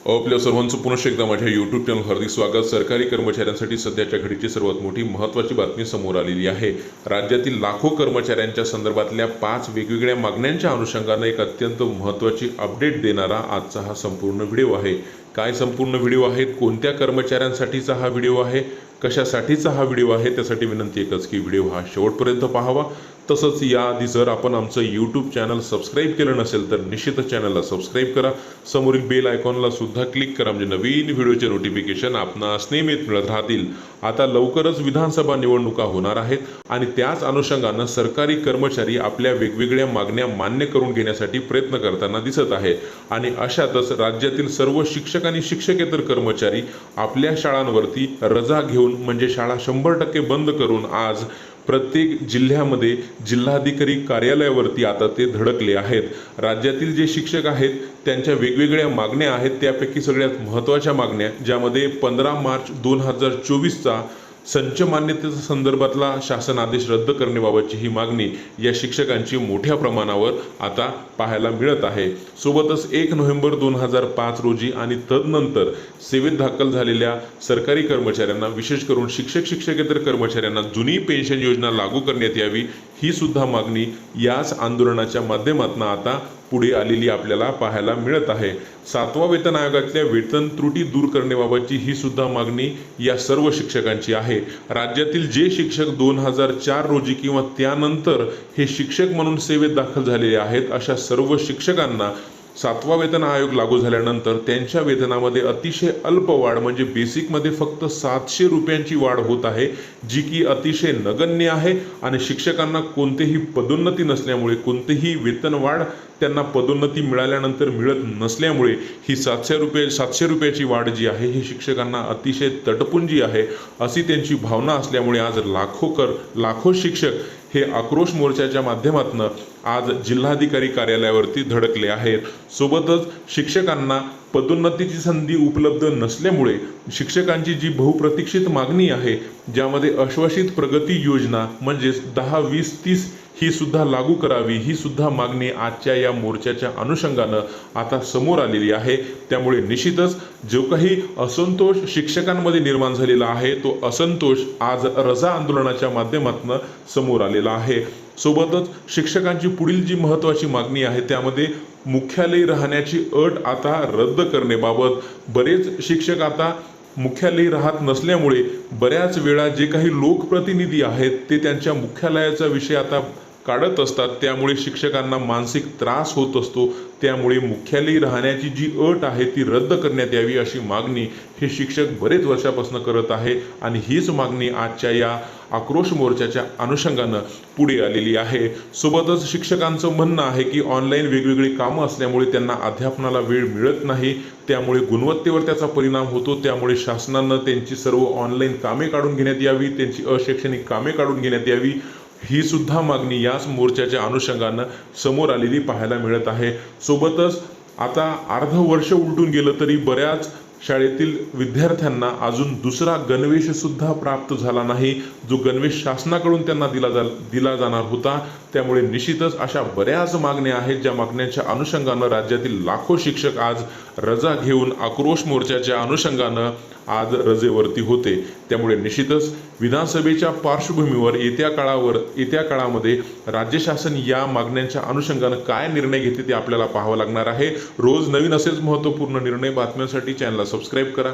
आपल्या सर्वांचं पुनश्च एकदा माझ्या यूट्यूब चॅनल हार्दिक स्वागत। सरकारी कर्मचाऱ्यांसाठी सध्याच्या घडीची सर्वात मोठी महत्त्वाची बातमी समोर आलेली आहे। राज्यातील लाखो कर्मचाऱ्यांच्या संदर्भातल्या 5 वेगवेगळ्या मागण्यांच्या अनुषंगाने एक अत्यंत महत्त्वाची अपडेट देणारा आजचा हा संपूर्ण व्हिडिओ आहे। काय संपूर्ण व्हिडिओ आहे, कोणत्या कर्मचाऱ्यांसाठीचा हा व्हिडिओ आहे, कशासाठीचा हा व्हिडिओ आहे, त्यासाठी विनंती एकच की व्हिडिओ हा शेवटपर्यंत पाहावा। तसंच याआधी जर आपण आमचं यूट्यूब चॅनल सबस्क्राईब केलं नसेल तर निश्चितच चॅनलला सबस्क्राईब करा, समोरील बेल आयकॉनला सुद्धा क्लिक करा, म्हणजे नवीन व्हिडिओचे नोटिफिकेशन आपणास नेहमीच मिळत राहतील। आता लवकरच विधानसभा निवडणुका होणार आहेत आणि त्याच अनुषंगाने सरकारी कर्मचारी आपल्या वेगवेगळ्या मागण्या मान्य करून घेण्यासाठी प्रयत्न करताना दिसत आहे आणि अशातच राज्यातील सर्व शिक्षक आणि शिक्षकेतर कर्मचारी आपल्या शाळांवरती रजा घेऊन म्हणजे शाळा 100% बंद करून आज प्रत्येक जिल्ह्यामध्ये जिल्हाधिकारी कार्यालयावरती आता ते धडकले आहेत। राज्यातील जे शिक्षक आहेत त्यांच्या वेगवेगळ्या मागण्या आहेत, त्यापैकी सगळ्यात महत्त्वाच्या मागण्या ज्यामध्ये 15 मार्च 2024चा संच मान्यतेच्या संदर्भातला शासन आदेश रद्द करण्याबाबतची ही मागणी या शिक्षकांची मोठ्या प्रमाणावर आता पाहायला मिळत आहे। सोबतच 1 नोव्हेंबर 2005 रोजी आणि तदनंतर सेवेत दाखल झालेल्या सरकारी कर्मचाऱ्यांना, विशेष करून शिक्षकेतर कर्मचाऱ्यांना जुनी पेन्शन योजना लागू करण्यात यावी, ही सुद्धा मागणी याच आंदोलनाच्या माध्यमातून आता पुढे आलेली आपल्याला पाहायला मिळत आहे। 7व्या वेतन आयोगातल्या वेतन त्रुटी दूर करण्याबाबतची ही सुद्धा मागणी या सर्व शिक्षकांची आहे। राज्यातील जे शिक्षक 2004 रोजी किंवा त्यानंतर हे शिक्षक म्हणून सेवेत दाखल झालेले आहेत, अशा सर्व शिक्षकांना 7वा वेतन आयोग लागू झाल्यानंतर त्यांच्या वेतनामध्ये अतिशय अल्प वाढ म्हणजे बेसिकमध्ये फक्त 700 रुपयांची वाढ होत आहे, जी की अतिशय नगण्य आहे आणि शिक्षकांना कोणतेही पदोन्नती नसल्यामुळे, कोणतेही वेतन वाढ त्यांना पदोन्नती मिळाल्यानंतर मिळत नसल्यामुळे ही 700 रुपयाची वाढ जी आहे ही शिक्षकांना अतिशय तटपुंजी आहे, अशी त्यांची भावना असल्यामुळे आज लाखो शिक्षक हे आक्रोश मोर्चाच्या माध्यमातून आज जिल्हाधिकारी कार्यालयावरती धडकले आहेत। सोबतच शिक्षकांना पदोन्नतीची संधी उपलब्ध नसल्यामुळे शिक्षकांची जी बहुप्रतीक्षित मागणी आहे, ज्यामध्ये अश्वासित प्रगती योजना म्हणजेच 10, 20, 30 ही सुद्धा लागू करावी, ही सुद्धा मागणी आजच्या या मोर्चाच्या अनुषंगाने आता समोर आलेली आहे। त्यामुळे निश्चितच जो काही असंतोष शिक्षकांमध्ये निर्माण झालेला आहे तो असंतोष आज रजा आंदोलनाच्या माध्यमातून समोर आलेला आहे। सोबतच शिक्षकांची पुढील जी महत्त्वाची मागणी आहे त्यामध्ये मुख्यालयी राहण्याची अट आता रद्द करण्याबाबत, बरेच शिक्षक आता मुख्यालयी राहत नसल्यामुळे बऱ्याच वेळा जे काही लोकप्रतिनिधी आहेत ते त्यांच्या मुख्यालयाचा विषय आता काढत असतात, त्यामुळे शिक्षकांना मानसिक त्रास होत असतो। त्यामुळे मुख्यालयी राहण्याची जी अट आहे ती रद्द करण्यात यावी, अशी मागणी हे शिक्षक बरेच वर्षापासून करत आहे आणि हीच मागणी आजच्या या आक्रोश मोर्चाच्या अनुषंगाने पुढे आलेली आहे। सोबतच शिक्षकांचं म्हणणं आहे की ऑनलाईन वेगवेगळी कामं असल्यामुळे त्यांना अध्यापनाला वेळ मिळत नाही, त्यामुळे गुणवत्तेवर त्याचा परिणाम होतो। त्यामुळे शासनानं त्यांची सर्व ऑनलाईन कामे काढून घेण्यात यावी, त्यांची अशैक्षणिक कामे काढून घेण्यात यावी, ही सुद्धा मागणी याच मोर्चाच्या अनुषंगाने समोर आलेली पाहायला मिळत आहे। सोबतच आता अर्ध वर्ष उलटून गेलं तरी बऱ्याच शाळेतील विद्यार्थ्यांना अजून दुसरा गणवेश सुद्धा प्राप्त झाला नाही, जो गणवेश शासनाकडून त्यांना दिला जाणार होता। त्यामुळे निश्चितच अशा बऱ्याच मागण्या आहेत, ज्या मागण्यांच्या अनुषंगाने राज्यातील लाखो शिक्षक आज रजा घेऊन आक्रोश मोर्चाच्या अनुषंगाने आज रजेवरती होते। त्यामुळे निश्चितच विधानसभेच्या पार्श्वभूमीवर येत्या काळामध्ये राज्य शासन या मागण्यांच्या अनुषंगाने काय निर्णय घेते ते आपल्याला पाहावं लागणार आहे। रोज नवीन असेच महत्त्वपूर्ण निर्णय बातम्यांसाठी चॅनलला सबस्क्राईब करा।